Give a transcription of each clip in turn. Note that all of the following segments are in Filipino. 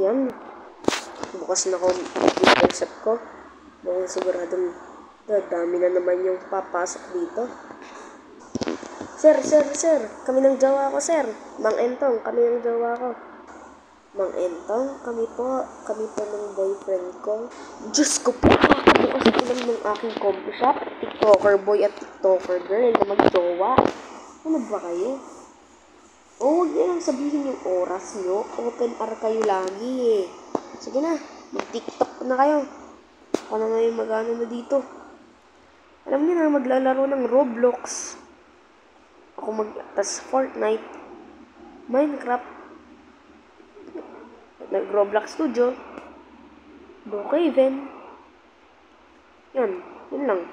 Yan. Bukas na ko dito shop ko. Dahil siguradong dami na naman yung papasok dito. Sir. Kami ng jowa ko, sir. Mang Entong, kami ng jowa ko. Mang Entong, kami po ng boyfriend ko. Diyos ko po, kakabukas ko lang ng aking coffee shop. TikToker boy at TikToker girl na mag-jowa. Ano ba kayo? Huwag niyo lang sabihin yung oras nyo. Open hour kayo lagi eh. Sige na, mag-TikTok na kayo. Ako na yung mag-ano na dito. Alam niyo na, maglalaro ng Roblox. Ako tas Fortnite. Minecraft. Nag-Roblox Studio. Brookhaven. Yun lang.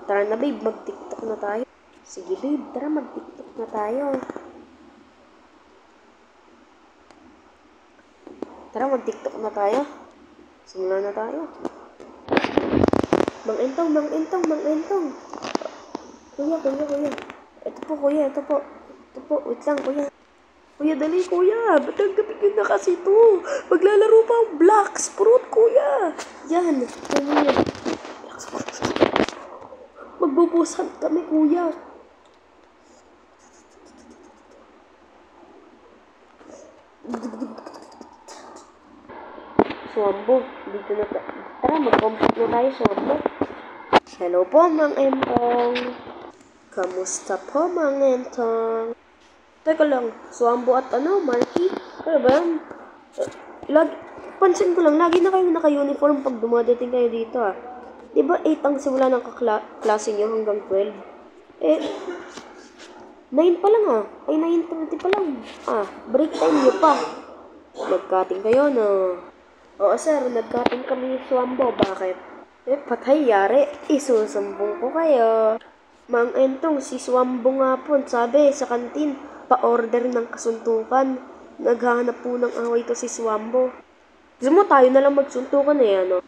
Tara na babe, mag-TikTok na tayo. Sige babe, tara mag-TikTok na tayo. Tara mag-TikTok na tayo. Simulan na tayo. Mang Entong. Kuya. Ito po. Wait lang, kuya. Kuya, dali, kuya. Ba't ang gabi yun na kasi ito? Maglalaro pa ang Black Sprout, kuya. Yan. Magbubusan kami, kuya. Swambo, dito na tara, mag-compute na tayo, Swambo. Hello po, Mang Entong. Kamusta po, Mang Entong? Teka lang, Swambo at Marky? Ano ba yan? Pansin ko lang, lagi na kayo naka-uniform pag dumadating kayo dito ah. Diba 8 ang simula ng klase nyo hanggang 12? 9 pa lang ah. Ay, 9:30 pa lang. Break time nyo pa. Nagkating kayo na. Oo sir, nagkating kami ni Swambo. Bakit? Patay yari. Isusumbong ko kayo. Mang Entong, si Swambo nga po, sabi sa kantin, pa-order ng kasuntukan. Naghahanap po ng away to si Swambo. Gusto mo tayo na lang magsuntukan eh, ano?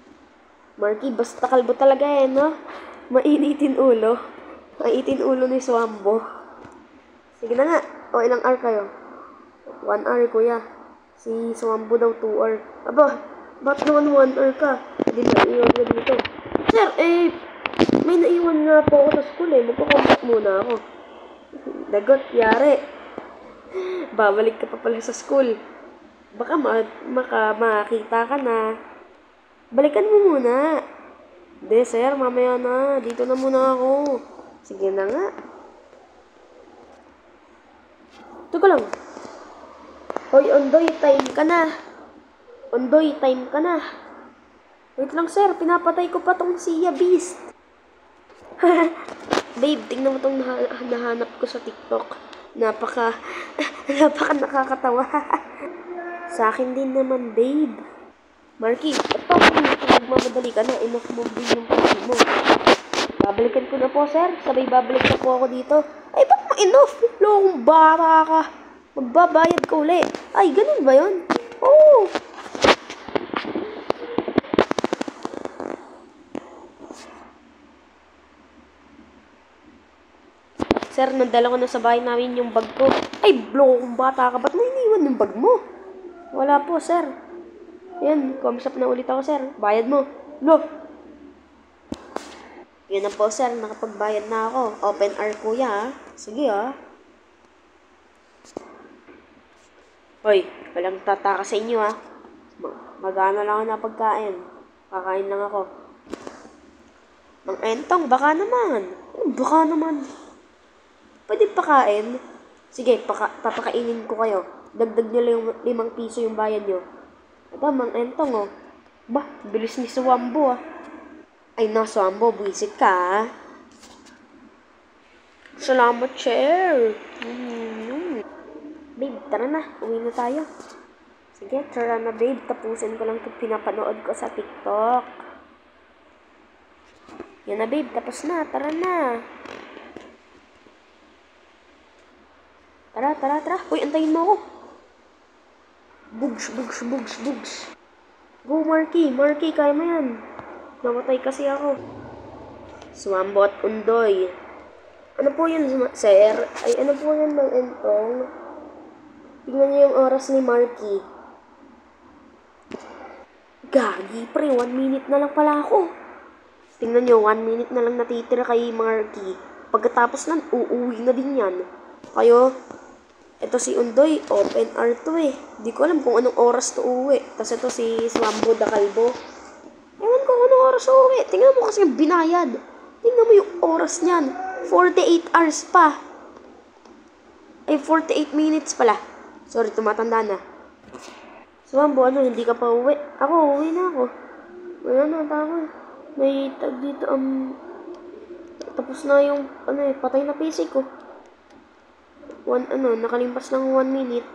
Marky, basta kalbo talaga eh, no? Mainitin ulo ni Swambo. Sige na nga. O, ilang hour kayo? 1 hour, kuya. Si Swambo daw 2 hour. Aba, ba't naman 1 hour ka? Hindi na iwan ka dito. Sir, may naiwan nga po ako sa school eh. Magpakombat muna ako. Dagot, yari. Babalik ka pa pala sa school. Baka makita ka na. Balikan mo muna. Hindi, sir, mamaya na. Dito na muna ako. Sige na nga. Tuko lang. Hoy, Ondoy, time ka na. Wait lang, sir. Pinapatay ko pa tong Sia Beast. Babe, tingnan mo tong nahanap ko sa TikTok. Napaka nakakatawa. Sa akin din naman, babe. Marky, ito magmamadali ka na. Enough mo din yung pati mo. Babalikan ko na po, sir. Sabay babalik na po ako dito. Ay, ba't mo enough? Long bata ka. Magbabayad ka uli. Ay, ganun ba yun? Oo. Sir, nandala ko na sa bahay namin yung bag ko. Ay, kung bata ka. Ba't mo iniwan yung bag mo? Wala po, sir. Yan, kumsap na ulit ako, sir. Bayad mo. Yan na po, sir. Nakapagbayad na ako. Open hour, kuya, ha? Sige, ha? Hoy, walang tataka sa inyo, ha? Magana lang ako na pagkain. Kakain lang ako. Mang Entong, baka naman. Baka naman. Pwede pakain? Sige, papakainin ko kayo. Dagdag nyo lang yung 5 piso yung bayad nyo. Aba, Mang Entong, oh. Bah, bilis ni Swambo, ah. Ay, na, Swambo, buwisit ka, ah. Salamat, sir. Babe, tara na. Uwi na tayo. Sige, tara na, babe. Tapusin ko lang itong pinapanood ko sa TikTok. Yan na, babe. Tapos na. Tara na. Tara. Uy, antayin mo ako. Bugs. Go, Marky. Kaya mo yan. Namatay kasi ako. Swambo at Undoy. Ano po yun, sir? Ay, ano po yun, Mang Entong? Tingnan niyo yung oras ni Marky. Gagi, pre. 1 minute na lang pala ako. Tingnan niyo, 1 minute na lang natitira kay Marky. Pagkatapos nan, uuwi na din yan. Kayo, ito si Undoy, open R to eh. Di ko alam kung anong oras to uwi. Tapos ito si Swambo da Calvo. Ewan ko kung anong oras to uwi. Tingnan mo kasi yung binayad. Tingnan mo yung oras niyan. 48 hours pa. Ay, 48 minutes pala. Sorry, tumatanda na. Swambo, ano, hindi ka pa uwi? Ako, uwi na ako. Wala na, tama. May tag dito, tapos na yung, patay na PC ko. Nakalimpas lang 1 minute.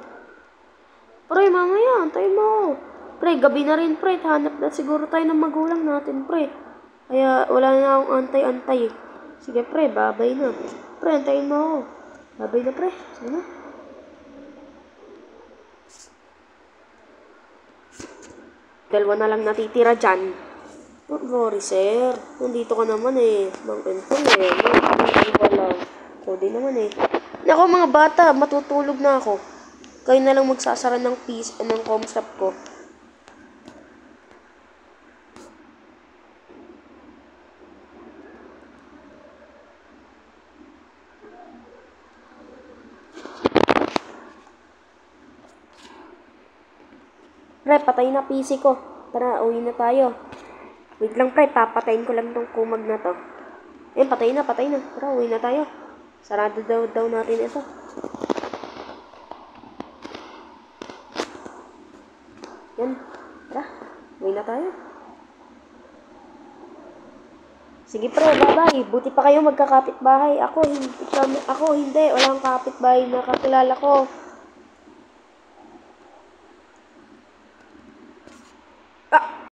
Pre, mamaya, antayin mo. Pre, gabi na rin, pre. Hanap na siguro tayo ng magulang natin, pre. Kaya, wala na akong antay-antay. Sige, pre, babay na. Pre, antayin mo ako. Babay na, pre. Sige na. Dalawa na lang natitira dyan. Don't worry, sir. Nandito ka naman eh. Mang Entong eh. Wala. Kode naman eh. Nako mga bata, matutulog na ako. Kayo na lang magsasara ng ng comstop ko. Pre, patay na PC ko. Tara, uwi na tayo. Wait lang pre, papatayin ko lang tong kumag na to. Patay na. Tara, uwi na tayo. Sarado daw natin ito. Yan. Tara, uwi na tayo. Sige pre, bye-bye. Buti pa kayo magkakapit-bahay. Ako hindi. Walang kapit-bahay na kakilala ko.